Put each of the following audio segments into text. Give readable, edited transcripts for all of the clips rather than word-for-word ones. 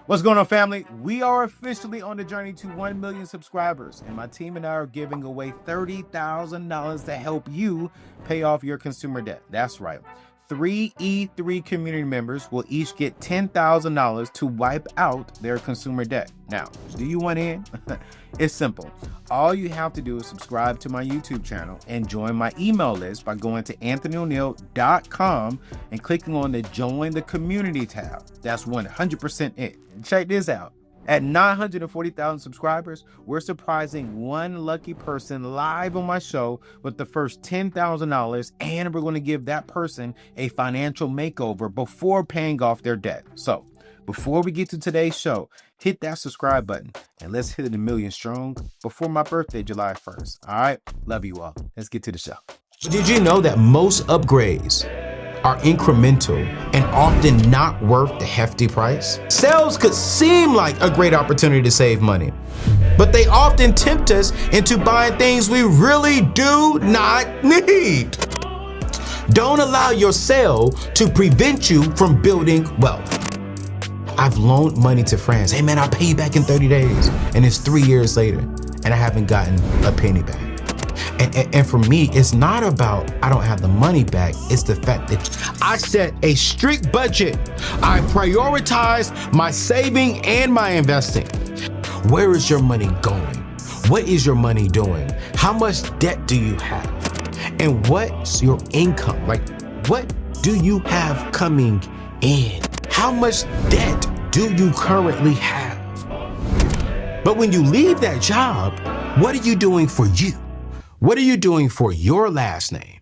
What's going on, family? We are officially on the journey to 1 million subscribers, and my team and I are giving away $30,000 to help you pay off your consumer debt. That's right. 3E3 community members will each get $10,000 to wipe out their consumer debt. Now, do you want in? It's simple. All you have to do is subscribe to my YouTube channel and join my email list by going to anthonyoneal.com and clicking on the Join the Community tab. That's 100% it. Check this out. At 940,000 subscribers, we're surprising one lucky person live on my show with the first $10,000, and we're going to give that person a financial makeover before paying off their debt. So, before we get to today's show, hit that subscribe button and let's hit it 1 million strong before my birthday, July 1st. All right? Love you all. Let's get to the show. But did you know that most upgrades are incremental and often not worth the hefty price? Sales could seem like a great opportunity to save money, but they often tempt us into buying things we really do not need. Don't allow your sale to prevent you from building wealth. I've loaned money to friends. Hey man, I'll pay you back in 30 days. And it's 3 years later and I haven't gotten a penny back. And for me, it's not about I don't have the money back. It's the fact that I set a strict budget. I prioritize my saving and my investing. Where is your money going? What is your money doing? How much debt do you have? And what's your income? Like, what do you have coming in? How much debt do you currently have? But when you leave that job, what are you doing for you? What are you doing for your last name?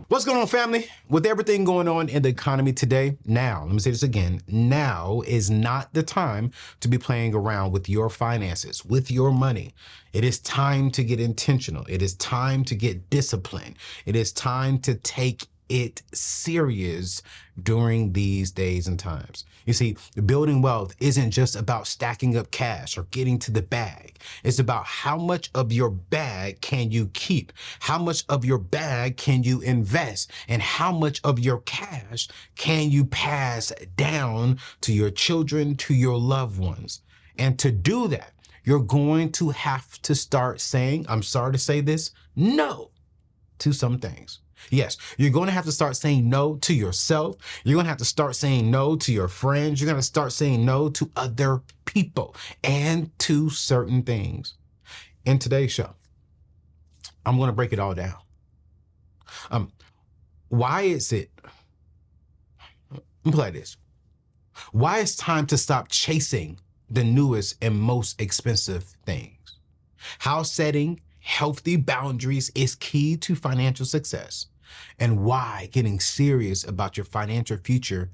What's going on, family? With everything going on in the economy today, now, let me say this again, now is not the time to be playing around with your finances, with your money. It is time to get intentional. It is time to get disciplined. It is time to take it serious during these days and times. You see, building wealth isn't just about stacking up cash or getting to the bag. It's about how much of your bag can you keep? How much of your bag can you invest? And how much of your cash can you pass down to your children, to your loved ones? And to do that, you're going to have to start saying, I'm sorry to say this, no to some things. Yes, you're going to have to start saying no to yourself. You're going to have to start saying no to your friends. You're going to start saying no to other people and to certain things. In today's show, I'm going to break it all down. Why is it, let me play this. Why it's time to stop chasing the newest and most expensive things? How setting healthy boundaries is key to financial success, and why getting serious about your financial future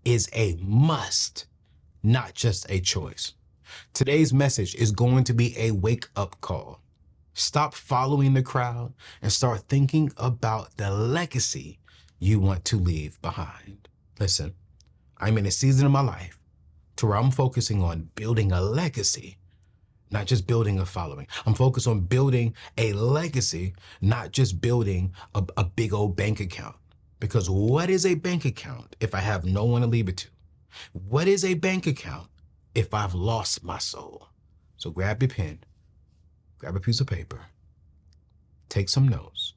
is a must, not just a choice. Today's message is going to be a wake-up call. Stop following the crowd and start thinking about the legacy you want to leave behind. Listen, I'm in a season of my life to where I'm focusing on building a legacy, not just building a following. I'm focused on building a legacy, not just building a big old bank account. Because what is a bank account if I have no one to leave it to? What is a bank account if I've lost my soul? So grab your pen, grab a piece of paper, take some notes,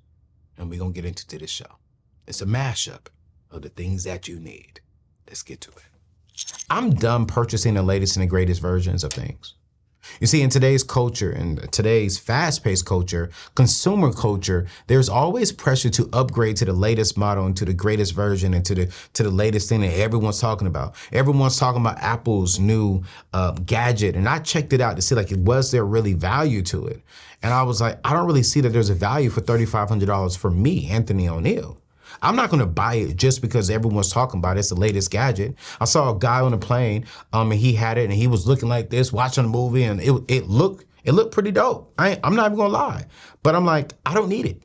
and we're going to get into this show. It's a mashup of the things that you need. Let's get to it. I'm done purchasing the latest and the greatest versions of things. You see, in today's culture, in today's fast-paced culture, consumer culture, there's always pressure to upgrade to the latest model and to the greatest version and to the latest thing that everyone's talking about. Everyone's talking about Apple's new gadget, and I checked it out to see, like, was there really value to it? And I was like, I don't really see that there's a value for $3,500 for me, Anthony O'Neal. I'm not going to buy it just because everyone's talking about it. It's the latest gadget. I saw a guy on a plane, and he had it, and he was looking like this, watching a movie, and it looked pretty dope. I'm not even going to lie. But I'm like, I don't need it.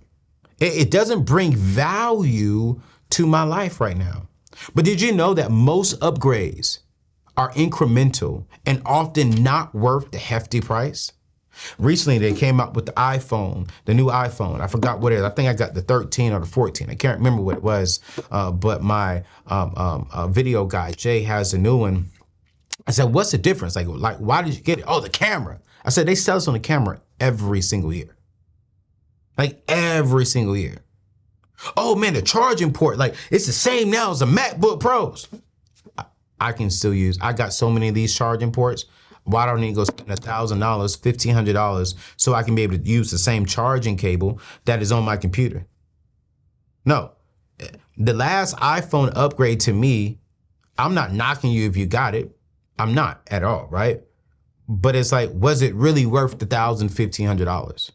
It doesn't bring value to my life right now. But did you know that most upgrades are incremental and often not worth the hefty price? Recently, they came out with the iPhone, the new iPhone. I forgot what it is. I think I got the 13 or the 14. I can't remember what it was. But my video guy, Jay, has a new one. I said, what's the difference? Like, why did you get it? Oh, the camera. I said, they sell us on the camera every single year. Like every single year. Oh man, the charging port, like it's the same now as the MacBook Pros. I can still use, I got so many of these charging ports. Why don't I need to go spend $1,000, $1,500 so I can be able to use the same charging cable that is on my computer? No, the last iPhone upgrade to me, I'm not knocking you if you got it. I'm not at all, right? But it's like, was it really worth the $1,000, $1,500?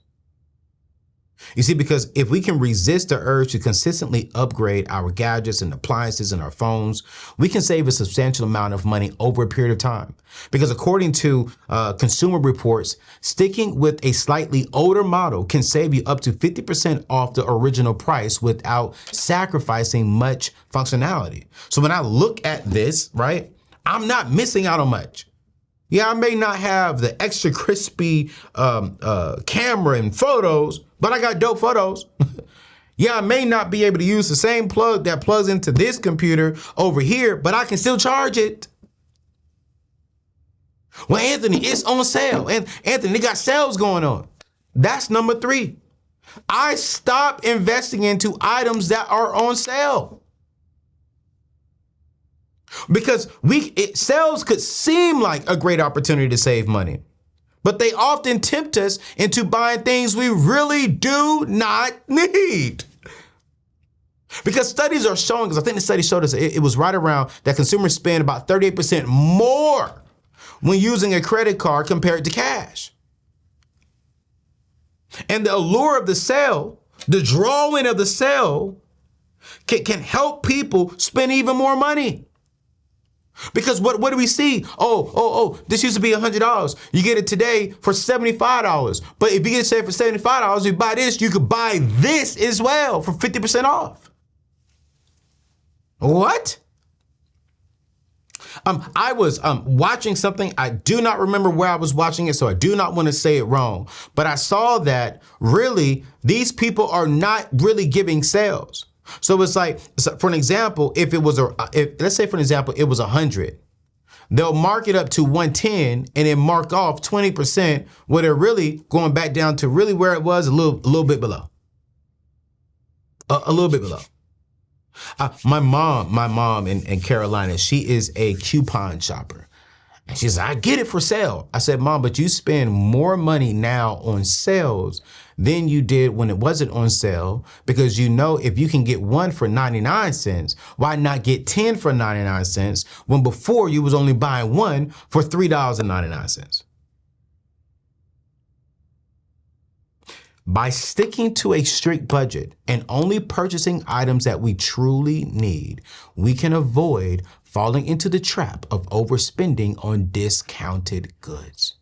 You see, because if we can resist the urge to consistently upgrade our gadgets and appliances and our phones, we can save a substantial amount of money over a period of time. Because according to Consumer Reports, sticking with a slightly older model can save you up to 50% off the original price without sacrificing much functionality. So when I look at this, right, I'm not missing out on much. Yeah, I may not have the extra crispy camera and photos, but I got dope photos. Yeah, I may not be able to use the same plug that plugs into this computer over here, but I can still charge it. Well, Anthony, it's on sale. And Anthony, they got sales going on. That's number 3. I stopped investing into items that are on sale. Because sales could seem like a great opportunity to save money, but they often tempt us into buying things we really do not need. Because studies are showing, because I think the study showed us it was right around that consumers spend about 38% more when using a credit card compared to cash. And the allure of the sale, the drawing of the sale can help people spend even more money. Because what do we see? Oh, this used to be $100. You get it today for $75. But if you get it today for $75, you buy this, you could buy this as well for 50% off. What? I was watching something. I do not remember where I was watching it, so I do not want to say it wrong. But I saw that really these people are not really giving sales. So it's like, for an example, if let's say for an example, it was 100, they'll mark it up to 110 and then mark off 20% where they're really going back down to really where it was a little bit below. A little bit below. My mom in Carolina, she is a coupon shopper. And she's like, I get it for sale. I said, Mom, but you spend more money now on sales than you did when it wasn't on sale, because you know if you can get one for 99 cents, why not get 10 for 99 cents when before you was only buying one for $3.99? By sticking to a strict budget and only purchasing items that we truly need, we can avoid falling into the trap of overspending on discounted goods.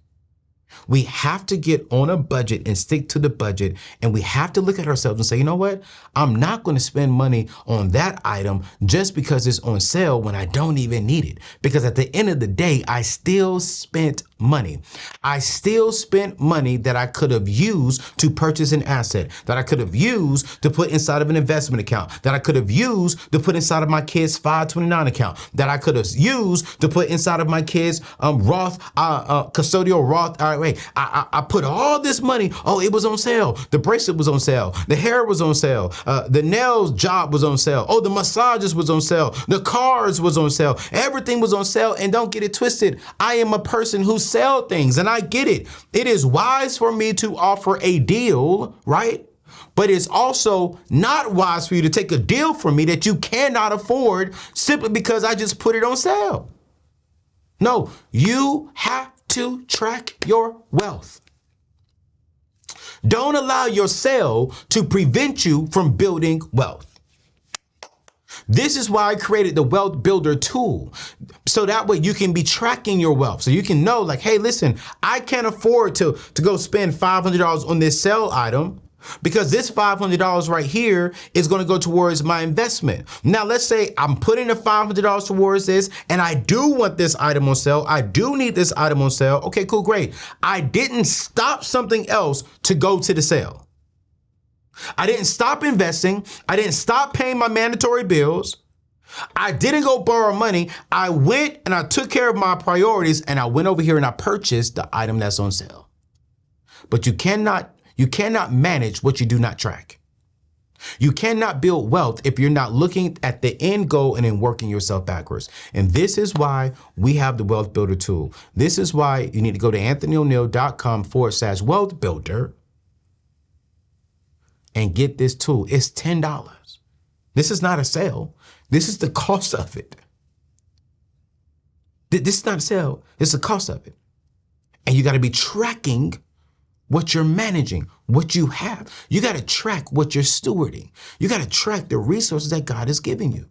We have to get on a budget and stick to the budget, and we have to look at ourselves and say, you know what? I'm not going to spend money on that item just because it's on sale when I don't even need it. Because at the end of the day, I still spent money. I still spent money that I could have used to purchase an asset, that I could have used to put inside of an investment account, that I could have used to put inside of my kids' 529 account, that I could have used to put inside of my kids' custodial Roth IRA. I put all this money. Oh, it was on sale. The bracelet was on sale. The hair was on sale. The nails job was on sale. Oh, the massages was on sale. The cars was on sale. Everything was on sale. And don't get it twisted. I am a person who sells things, and I get it. It is wise for me to offer a deal, right? But it's also not wise for you to take a deal from me that you cannot afford simply because I just put it on sale. No, you have to track your wealth. Don't allow your sale to prevent you from building wealth. This is why I created the Wealth Builder tool. So that way you can be tracking your wealth. So you can know like, hey, listen, I can't afford to go spend $500 on this sale item, because this $500 right here is going to go towards my investment. Now, let's say I'm putting the $500 towards this and I do want this item on sale. I do need this item on sale. Okay, cool, great. I didn't stop something else to go to the sale. I didn't stop investing. I didn't stop paying my mandatory bills. I didn't go borrow money. I went and I took care of my priorities and I went over here and I purchased the item that's on sale. But you cannot manage what you do not track. You cannot build wealth if you're not looking at the end goal and then working yourself backwards. And this is why we have the Wealth Builder tool. This is why you need to go to anthonyoneal.com/wealth builder and get this tool. It's $10. This is not a sale. This is the cost of it. This is not a sale. It's the cost of it. And you got to be tracking what you're managing, what you have. You got to track what you're stewarding. You got to track the resources that God is giving you.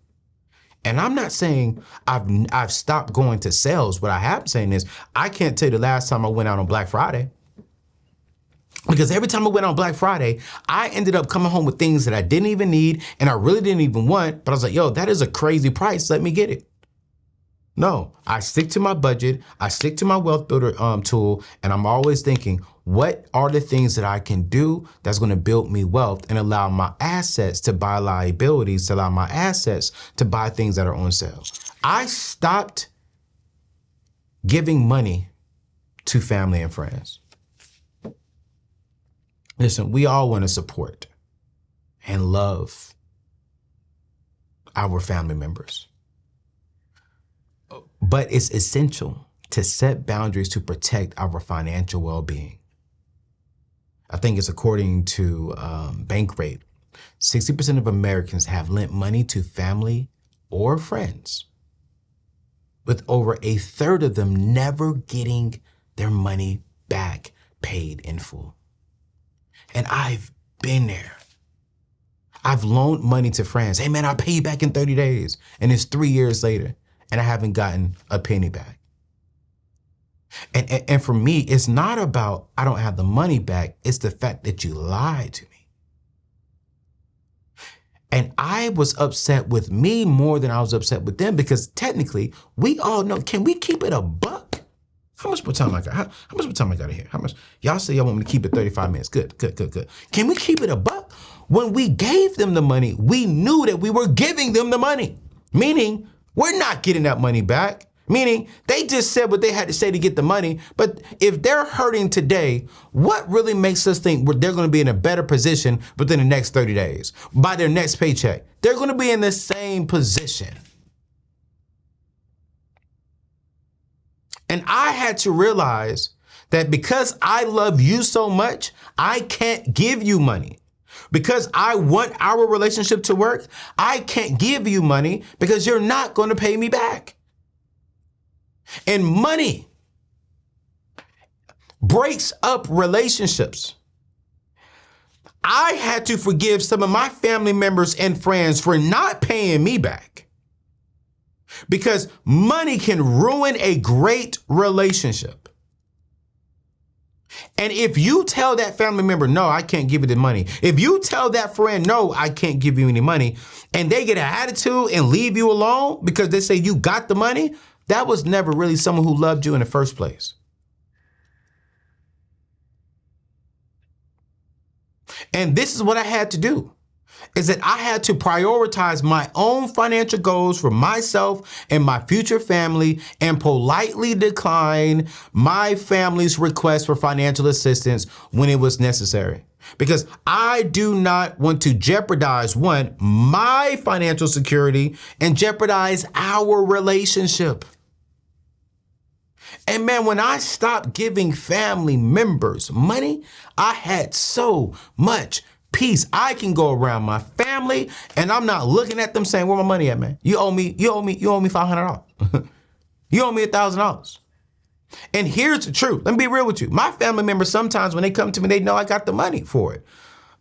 And I'm not saying I've stopped going to sales. What I have saying is I can't tell you the last time I went out on Black Friday. Because every time I went on Black Friday, I ended up coming home with things that I didn't even need and I really didn't even want. But I was like, yo, that is a crazy price. Let me get it. No, I stick to my budget. I stick to my Wealth Builder tool. And I'm always thinking, what are the things that I can do that's going to build me wealth and allow my assets to buy liabilities, to allow my assets to buy things that are on sale. I stopped giving money to family and friends. Listen, we all want to support and love our family members. But it's essential to set boundaries to protect our financial well-being. I think it's according to Bankrate, 60% of Americans have lent money to family or friends, with over a third of them never getting their money back paid in full. And I've been there. I've loaned money to friends. Hey man, I'll pay you back in 30 days. And it's 3 years later and I haven't gotten a penny back. And for me, it's not about I don't have the money back. It's the fact that you lied to me. And I was upset with me more than I was upset with them because technically we all know, can we keep it a buck? How much more time I got? How much more time I got here? How much? Y'all say y'all want me to keep it 35 minutes. Good. Can we keep it a buck? When we gave them the money, we knew that we were giving them the money. Meaning, we're not getting that money back. Meaning, they just said what they had to say to get the money. But if they're hurting today, what really makes us think they're going to be in a better position within the next 30 days? By their next paycheck, they're going to be in the same position. And I had to realize that because I love you so much, I can't give you money. Because I want our relationship to work, I can't give you money because you're not going to pay me back. And money breaks up relationships. I had to forgive some of my family members and friends for not paying me back. Because money can ruin a great relationship. And if you tell that family member, no, I can't give you the money. If you tell that friend, no, I can't give you any money, and they get an attitude and leave you alone because they say you got the money, that was never really someone who loved you in the first place. And this is what I had to do. Is that I had to prioritize my own financial goals for myself and my future family and politely decline my family's request for financial assistance when it was necessary. Because I do not want to jeopardize, one, my financial security and jeopardize our relationship. And man, when I stopped giving family members money, I had so much peace. I can go around my family and I'm not looking at them saying, where my money at, man? You owe me $500. You owe me $1,000. And here's the truth. Let me be real with you. My family members, sometimes when they come to me, they know I got the money for it.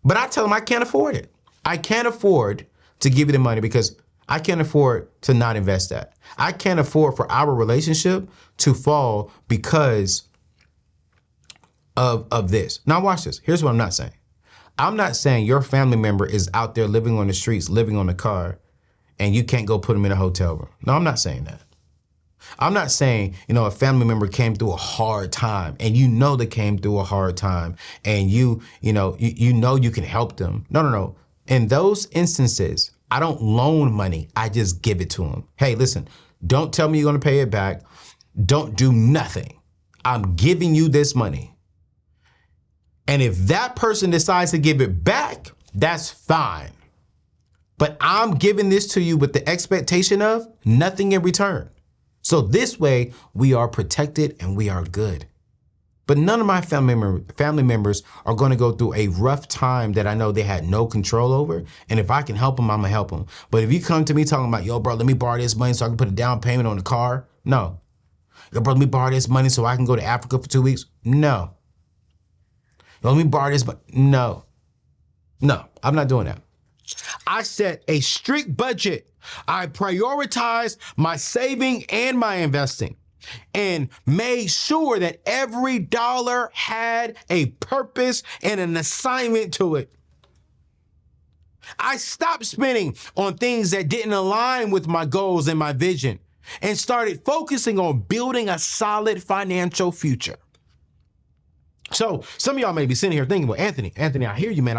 But I tell them I can't afford it. I can't afford to give you the money because I can't afford to not invest that. I can't afford for our relationship to fall because of this. Now watch this. Here's what I'm not saying. I'm not saying your family member is out there living on the streets, living on a car, and you can't go put them in a hotel room. No, I'm not saying that. I'm not saying, a family member came through a hard time and they came through a hard time and you can help them. No, no, no. In those instances, I don't loan money. I just give it to them. Hey, listen, don't tell me you're going to pay it back. Don't do nothing. I'm giving you this money. And if that person decides to give it back, that's fine. But I'm giving this to you with the expectation of nothing in return. So this way we are protected and we are good. But none of my family members are going to go through a rough time that I know they had no control over. And if I can help them, I'm going to help them. But if you come to me talking about, yo, bro, let me borrow this money so I can put a down payment on the car. No. Yo, bro, let me borrow this money so I can go to Africa for 2 weeks. No. Yo, let me borrow this. No. No, I'm not doing that. I set a strict budget. I prioritized my saving and my investing and made sure that every dollar had a purpose and an assignment to it. I stopped spending on things that didn't align with my goals and my vision and started focusing on building a solid financial future. So some of y'all may be sitting here thinking, well, Anthony, I hear you, man.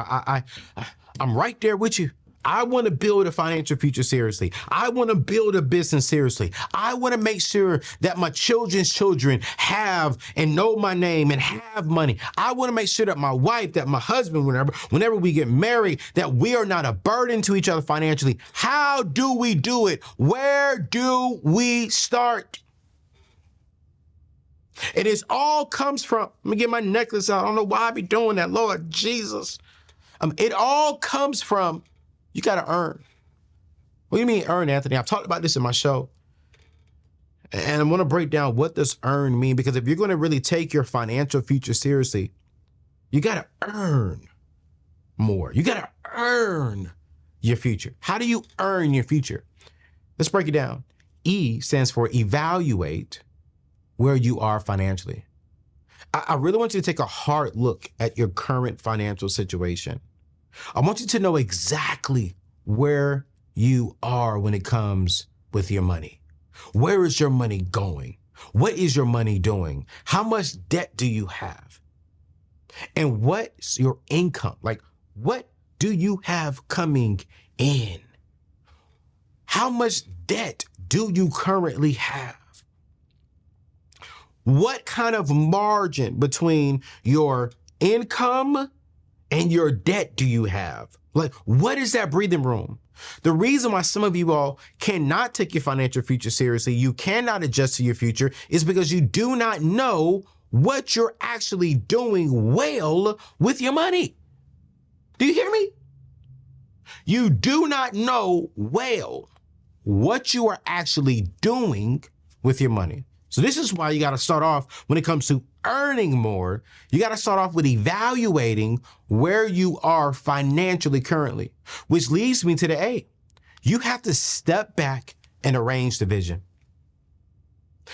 I'm right there with you. I want to build a financial future seriously. I want to build a business seriously. I want to make sure that my children's children have and know my name and have money. I want to make sure that my wife, that my husband, whenever we get married, that we are not a burden to each other financially. How do we do it? Where do we start? It all comes from, let me get my necklace out. I don't know why I be doing that, Lord Jesus. It all comes from, you got to earn. What do you mean earn, Anthony? I've talked about this in my show. And I'm going to break down what does earn mean, because if you're going to really take your financial future seriously, you got to earn more. You got to earn your future. How do you earn your future? Let's break it down. E stands for evaluate where you are financially. I really want you to take a hard look at your current financial situation. I want you to know exactly where you are when it comes with your money. Where is your money going? What is your money doing? How much debt do you have? And what's your income? Like, what do you have coming in? How much debt do you currently have? What kind of margin between your income and your debt do you have? Like, what is that breathing room? The reason why some of you all cannot take your financial future seriously, you cannot adjust to your future, is because you do not know what you're actually doing well with your money. Do you hear me? You do not know well what you are actually doing with your money. So this is why you got to start off when it comes to earning more. You got to start off with evaluating where you are financially currently, which leads me to the A. You have to step back and arrange the vision.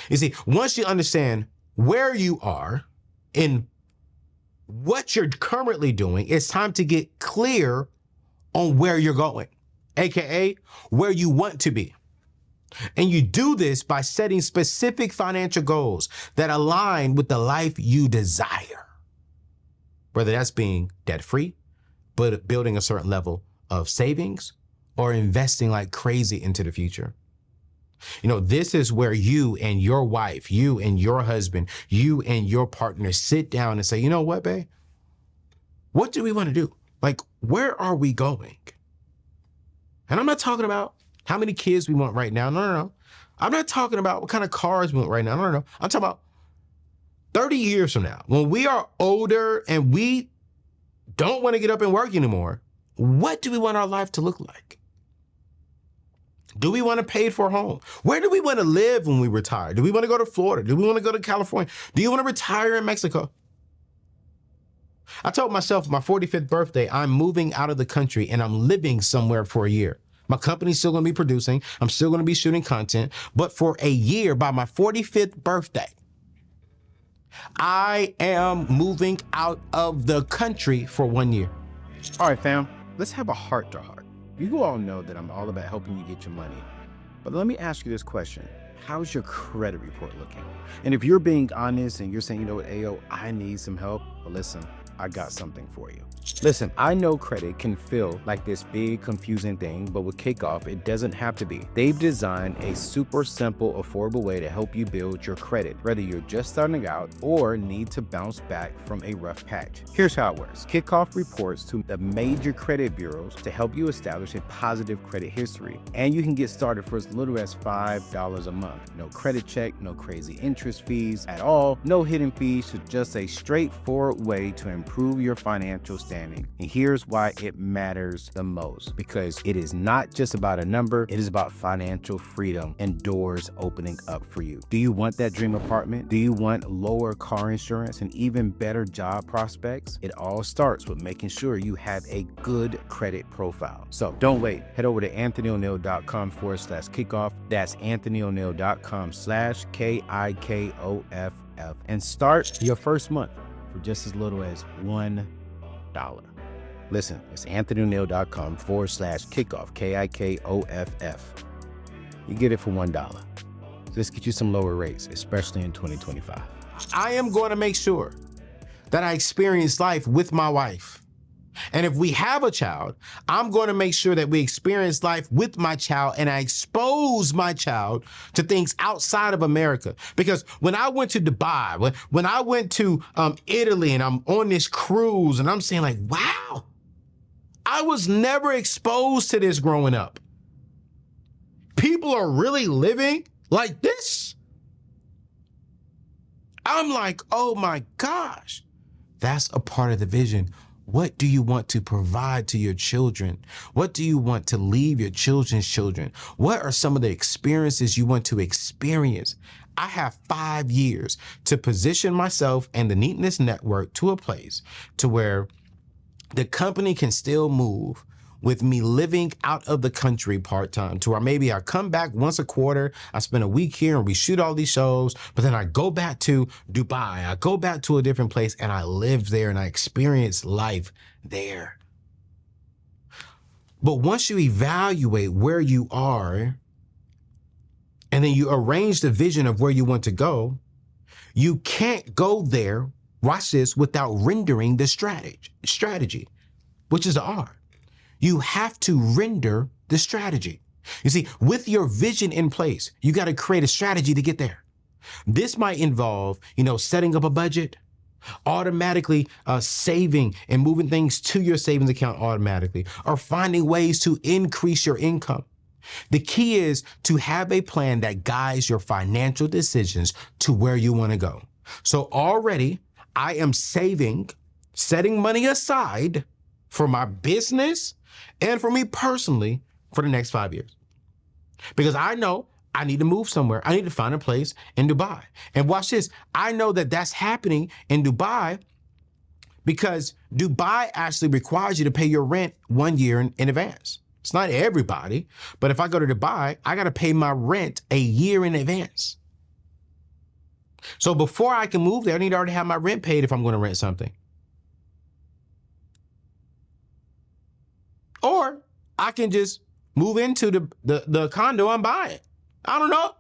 You see, once you understand where you are and what you're currently doing, it's time to get clear on where you're going, AKA where you want to be. And you do this by setting specific financial goals that align with the life you desire. Whether that's being debt-free, but building a certain level of savings, or investing like crazy into the future. This is where you and your wife, you and your husband, you and your partner sit down and say, you know what, babe? What do we want to do? Like, where are we going? And I'm not talking about how many kids we want right now. No. I'm not talking about what kind of cars we want right now. No. I'm talking about 30 years from now, when we are older and we don't want to get up and work anymore, what do we want our life to look like? Do we want to pay for a home? Where do we want to live when we retire? Do we want to go to Florida? Do we want to go to California? Do you want to retire in Mexico? I told myself my 45th birthday, I'm moving out of the country and I'm living somewhere for a year. My company's still going to be producing. I'm still going to be shooting content. But for a year, by my 45th birthday, I am moving out of the country for 1 year. All right, fam, let's have a heart to heart. You all know that I'm all about helping you get your money. But let me ask you this question. How's your credit report looking? And if you're being honest and you're saying, you know what, Ayo, I need some help, well, listen, I got something for you. Listen, I know credit can feel like this big confusing thing, but with Kickoff, it doesn't have to be. They've designed a super simple, affordable way to help you build your credit, whether you're just starting out or need to bounce back from a rough patch. Here's how it works. Kickoff reports to the major credit bureaus to help you establish a positive credit history. And you can get started for as little as $5 a month. No credit check, no crazy interest fees at all, no hidden fees, so just a straightforward way to improve your financial standing. And here's why it matters the most, because it is not just about a number, it is about financial freedom and doors opening up for you. Do you want that dream apartment? Do you want lower car insurance and even better job prospects? It all starts with making sure you have a good credit profile. So don't wait. Head over to anthonyoneal.com/kickoff. That's anthonyoneal.com/KIKOFF and start your first month for just as little as $1. Listen, it's anthonyoneal.com/kickoff, KIKOFF. You get it for $1. Let's get you some lower rates, especially in 2025. I am going to make sure that I experience life with my wife. And if we have a child, I'm going to make sure that we experience life with my child and I expose my child to things outside of America. Because when I went to Dubai, when I went to Italy and I'm on this cruise and I'm saying like, wow, I was never exposed to this growing up. People are really living like this. I'm like, oh my gosh, that's a part of the vision. What do you want to provide to your children? What do you want to leave your children's children? What are some of the experiences you want to experience? I have 5 years to position myself and the Neatness Network to a place to where the company can still move with me living out of the country part-time, to where maybe I come back once a quarter, I spend a week here and we shoot all these shows, but then I go back to Dubai, I go back to a different place and I live there and I experience life there. But once you evaluate where you are and then you arrange the vision of where you want to go, you can't go there, watch this, without rendering the strategy, which is the R. You have to render the strategy. You see, with your vision in place, you got to create a strategy to get there. This might involve, setting up a budget, automatically saving and moving things to your savings account automatically, or finding ways to increase your income. The key is to have a plan that guides your financial decisions to where you want to go. So already I am setting money aside for my business and for me personally for the next 5 years. Because I know I need to move somewhere. I need to find a place in Dubai. And watch this. I know that that's happening in Dubai because Dubai actually requires you to pay your rent 1 year in advance. It's not everybody, but if I go to Dubai, I got to pay my rent a year in advance. So before I can move there, I need to already have my rent paid if I'm going to rent something. Or I can just move into the condo I'm buying. I don't know.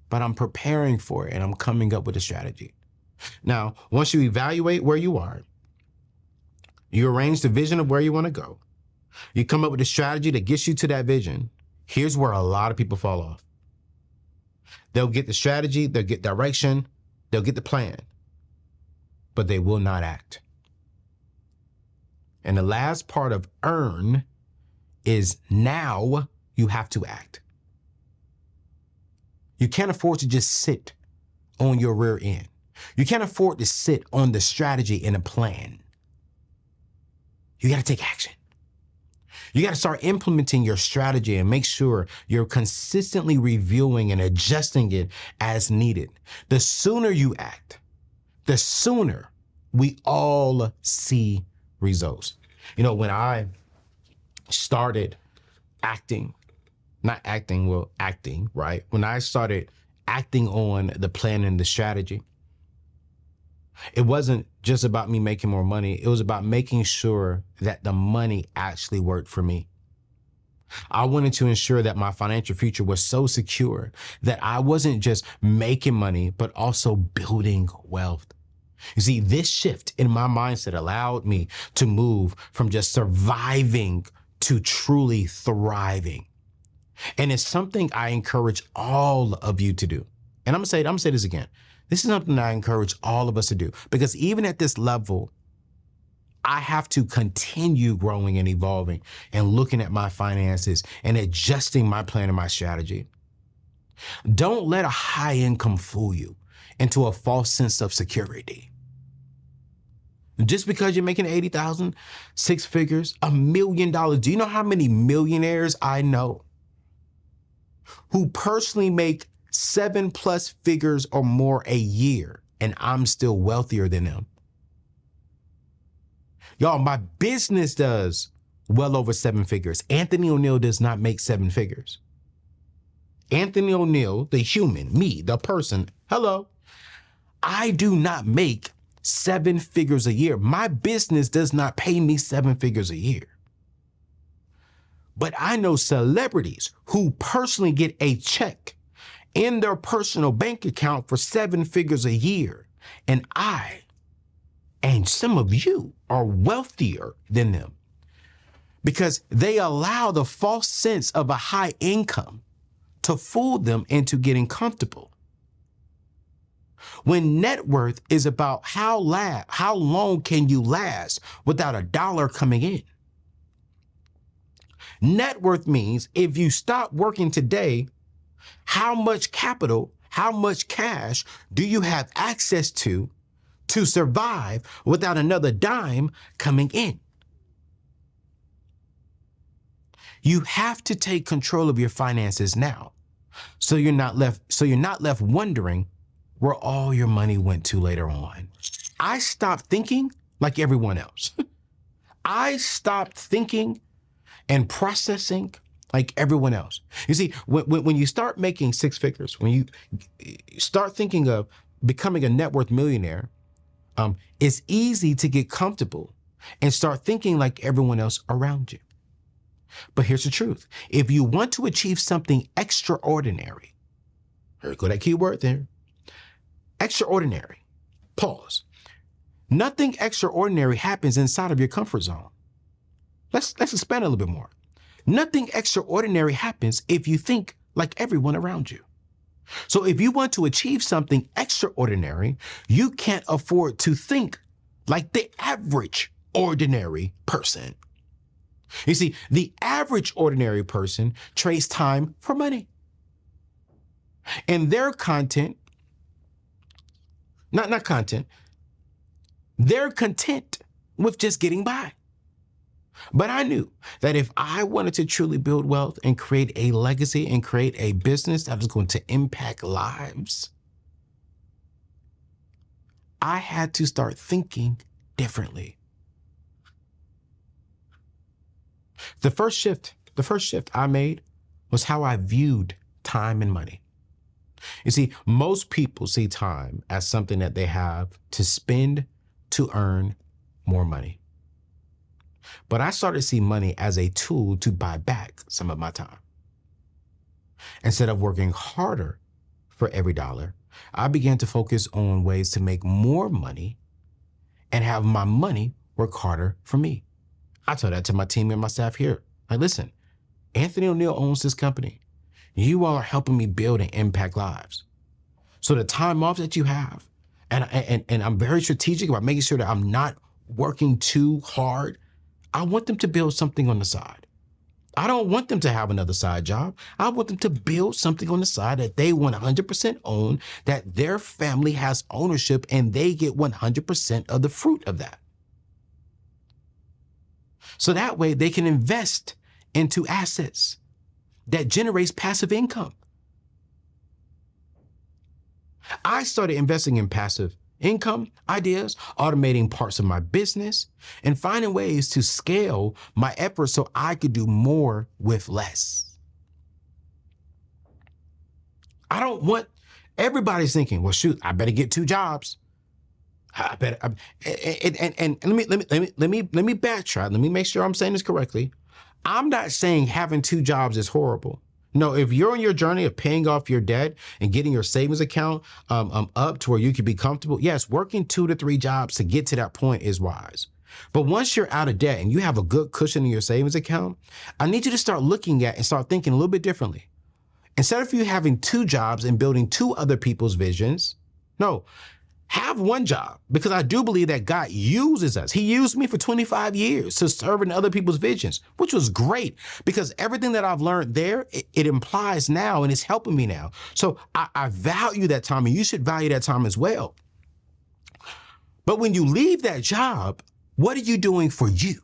But I'm preparing for it and I'm coming up with a strategy. Now, once you evaluate where you are, you arrange the vision of where you want to go, you come up with a strategy that gets you to that vision. Here's where a lot of people fall off. They'll get the strategy, they'll get direction, they'll get the plan, but they will not act. And the last part of earn is now you have to act. You can't afford to just sit on your rear end. You can't afford to sit on the strategy and a plan. You got to take action. You got to start implementing your strategy and make sure you're consistently reviewing and adjusting it as needed. The sooner you act, the sooner we all see results. When I started acting, right? When I started acting on the plan and the strategy, It wasn't just about me making more money. It was about making sure that the money actually worked for me. I wanted to ensure that my financial future was so secure that I wasn't just making money, but also building wealth. You see, this shift in my mindset allowed me to move from just surviving to truly thriving. And it's something I encourage all of you to do. And I'm gonna say this again. This is something I encourage all of us to do, because even at this level, I have to continue growing and evolving and looking at my finances and adjusting my plan and my strategy. Don't let a high income fool you into a false sense of security. Just because you're making 80,000, six figures, $1 million. Do you know how many millionaires I know who personally make 7+ figures or more a year, and I'm still wealthier than them? Y'all, my business does well over 7 figures. Anthony O'Neal does not make 7 figures. Anthony O'Neal, the human, me, the person, hello, I do not make 7 figures a year. My business does not pay me 7 figures a year. But I know celebrities who personally get a check in their personal bank account for 7 figures a year. And I, and some of you, are wealthier than them because they allow the false sense of a high income to fool them into getting comfortable. When net worth is about how long can you last without a dollar coming in. Net worth means if you stop working today, how much capital, how much cash do you have access to survive without another dime coming in? You have to take control of your finances now, so you're not left wondering where all your money went to later on. I stopped thinking like everyone else. I stopped thinking and processing like everyone else. You see, when you start making 6 figures, when you start thinking of becoming a net worth millionaire, it's easy to get comfortable and start thinking like everyone else around you. But here's the truth. If you want to achieve something extraordinary, here go that key word there, extraordinary, pause. Nothing extraordinary happens inside of your comfort zone. Let's expand a little bit more. Nothing extraordinary happens if you think like everyone around you. So if you want to achieve something extraordinary, you can't afford to think like the average ordinary person. You see, the average ordinary person trades time for money. And their content, not content, they're content with just getting by. But I knew that if I wanted to truly build wealth and create a legacy and create a business that was going to impact lives, I had to start thinking differently. The first shift I made was how I viewed time and money. You see, most people see time as something that they have to spend to earn more money. But I started to see money as a tool to buy back some of my time. Instead of working harder for every dollar, I began to focus on ways to make more money and have my money work harder for me. I tell that to my team and my staff here. Like, listen, Anthony O'Neal owns this company. You all are helping me build and impact lives. So the time off that you have, and I'm very strategic about making sure that I'm not working too hard. I want them to build something on the side. I don't want them to have another side job. I want them to build something on the side that they 100% own, that their family has ownership, and they get 100% of the fruit of that. So that way they can invest into assets that generates passive income. I started investing in passive income ideas, automating parts of my business, and finding ways to scale my efforts so I could do more with less. I don't want everybody's thinking, well, shoot, I better get 2 jobs. I bet. And let me backtrack. Let me make sure I'm saying this correctly. I'm not saying having two jobs is horrible. No, if you're on your journey of paying off your debt and getting your savings account up to where you can be comfortable, yes, working 2 to 3 jobs to get to that point is wise. But once you're out of debt and you have a good cushion in your savings account, I need you to start looking at and start thinking a little bit differently. Instead of you having 2 jobs and building 2 other people's visions, no, have 1 job, because I do believe that God uses us. He used me for 25 years to serve in other people's visions, which was great because everything that I've learned there, it implies now and it's helping me now. So I value that time, and you should value that time as well. But when you leave that job, what are you doing for you?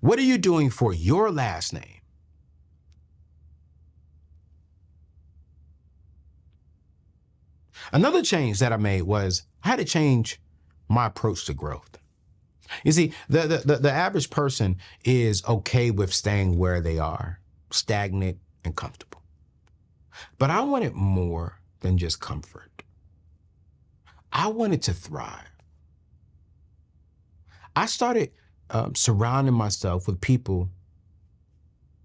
What are you doing for your last name? Another change that I made was I had to change my approach to growth. You see, the average person is okay with staying where they are, stagnant and comfortable. But I wanted more than just comfort. I wanted to thrive. I started surrounding myself with people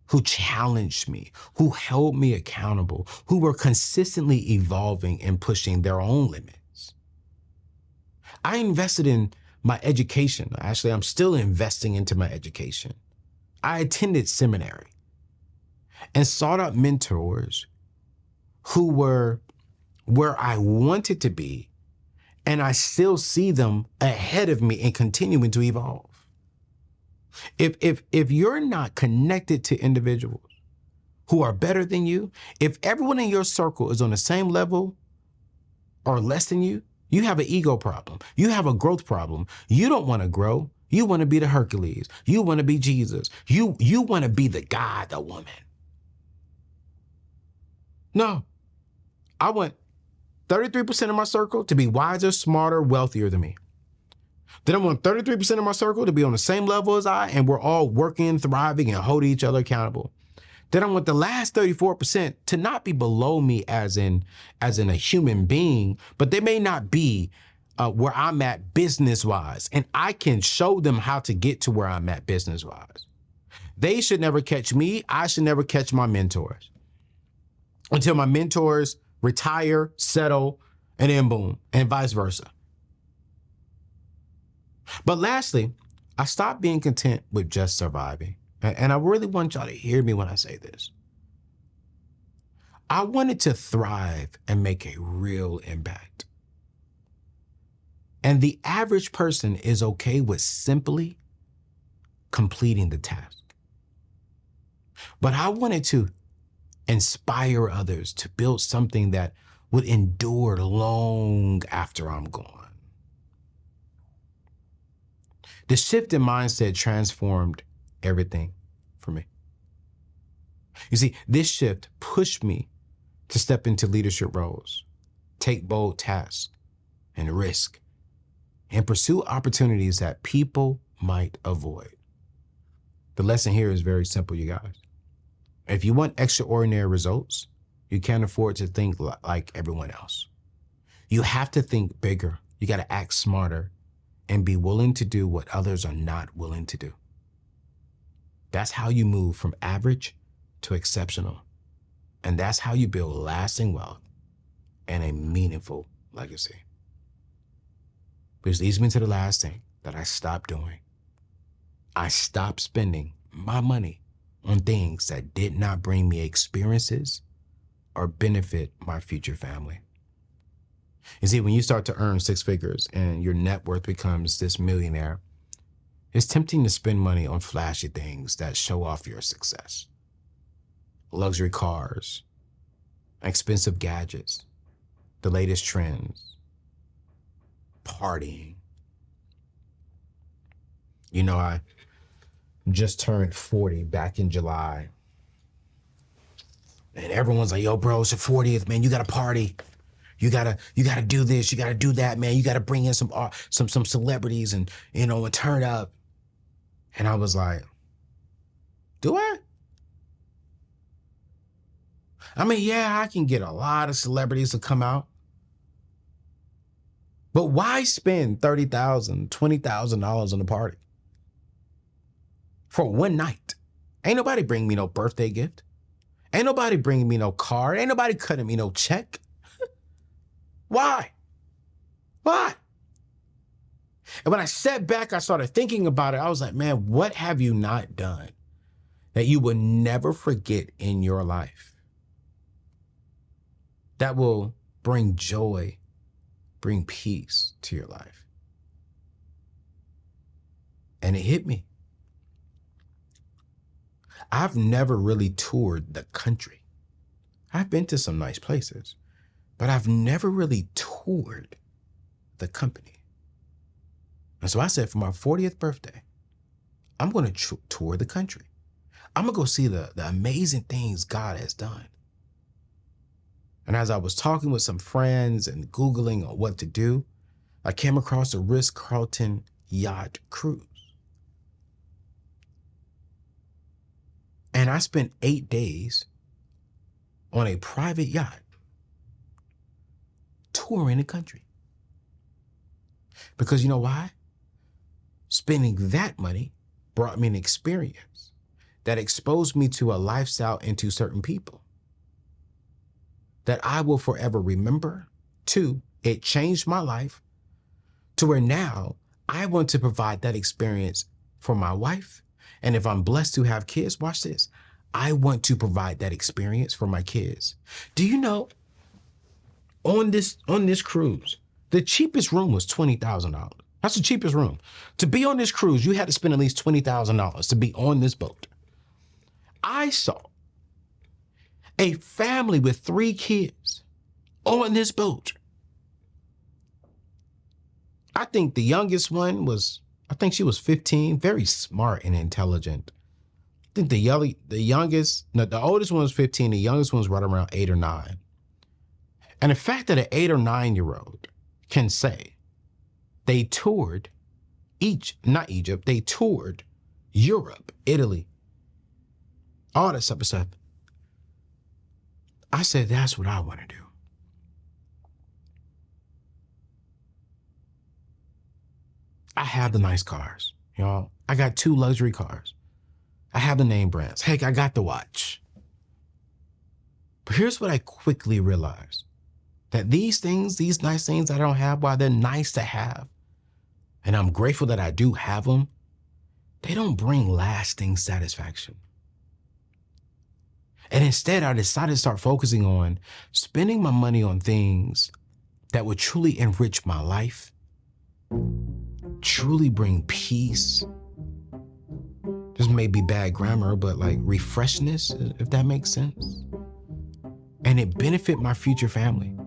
who challenged me, who held me accountable, who were consistently evolving and pushing their own limits. I invested in my education. Actually, I'm still investing into my education. I attended seminary and sought out mentors who were where I wanted to be, and I still see them ahead of me and continuing to evolve. If you're not connected to individuals who are better than you, if everyone in your circle is on the same level or less than you, you have an ego problem. You have a growth problem. You don't want to grow. You want to be the Hercules. You want to be Jesus. You want to be the guy, the woman. No, I want 33% of my circle to be wiser, smarter, wealthier than me. Then I want 33% of my circle to be on the same level as I, and we're all working, thriving, and holding each other accountable. Then I want the last 34% to not be below me as in a human being, but they may not be where I'm at business-wise, and I can show them how to get to where I'm at business-wise. They should never catch me. I should never catch my mentors until my mentors retire, settle, and then boom, and vice versa. But lastly, I stopped being content with just surviving. And I really want y'all to hear me when I say this. I wanted to thrive and make a real impact. And the average person is okay with simply completing the task. But I wanted to inspire others to build something that would endure long after I'm gone. The shift in mindset transformed everything for me. You see, this shift pushed me to step into leadership roles, take bold tasks and risk, and pursue opportunities that people might avoid. The lesson here is very simple, you guys. If you want extraordinary results, you can't afford to think like everyone else. You have to think bigger. You got to act smarter and be willing to do what others are not willing to do. That's how you move from average to exceptional. And that's how you build lasting wealth and a meaningful legacy. Which leads me to the last thing that I stopped doing. I stopped spending my money on things that did not bring me experiences or benefit my future family. You see, when you start to earn 6 figures and your net worth becomes this millionaire, it's tempting to spend money on flashy things that show off your success. Luxury cars, expensive gadgets, the latest trends, partying. You know, I just turned 40 back in July. And everyone's like, yo, bro, it's your 40th, man. You got to party. You gotta do this. You gotta do that, man. You gotta bring in some celebrities and, and turn up. And I was like, do I? I mean, yeah, I can get a lot of celebrities to come out. But why spend $30,000, $20,000 on a party for one night? Ain't nobody bring me no birthday gift. Ain't nobody bringing me no card. Ain't nobody cutting me no check. Why? Why? And when I sat back, I started thinking about it. I was like, man, what have you not done that you will never forget in your life? That will bring joy, bring peace to your life. And it hit me. I've never really toured the country. I've been to some nice places, but I've never really toured the company. And so I said, for my 40th birthday, I'm going to tour the country. I'm going to go see the amazing things God has done. And as I was talking with some friends and Googling on what to do, I came across a Ritz-Carlton yacht cruise. And I spent 8 days on a private yacht touring the country. Because you know why? Spending that money brought me an experience that exposed me to a lifestyle and to certain people that I will forever remember. 2, it changed my life to where now I want to provide that experience for my wife. And if I'm blessed to have kids, watch this, I want to provide that experience for my kids. Do you know, on this cruise, the cheapest room was $20,000. That's the cheapest room. To be on this cruise, you had to spend at least $20,000 to be on this boat. I saw a family with 3 kids on this boat. I think the youngest one she was 15, very smart and intelligent. I think the oldest one was 15, the youngest one was right around 8 or 9. And the fact that an 8 or 9-year-old can say they toured they toured Europe, Italy, all that type of stuff. I said, that's what I want to do. I have the nice cars, y'all. I got 2 luxury cars. I have the name brands. Heck, I got the watch. But here's what I quickly realized. That these nice things I don't have, while they're nice to have, and I'm grateful that I do have them, they don't bring lasting satisfaction. And instead, I decided to start focusing on spending my money on things that would truly enrich my life, truly bring peace. This may be bad grammar, but like refreshness, if that makes sense. And it benefit my future family.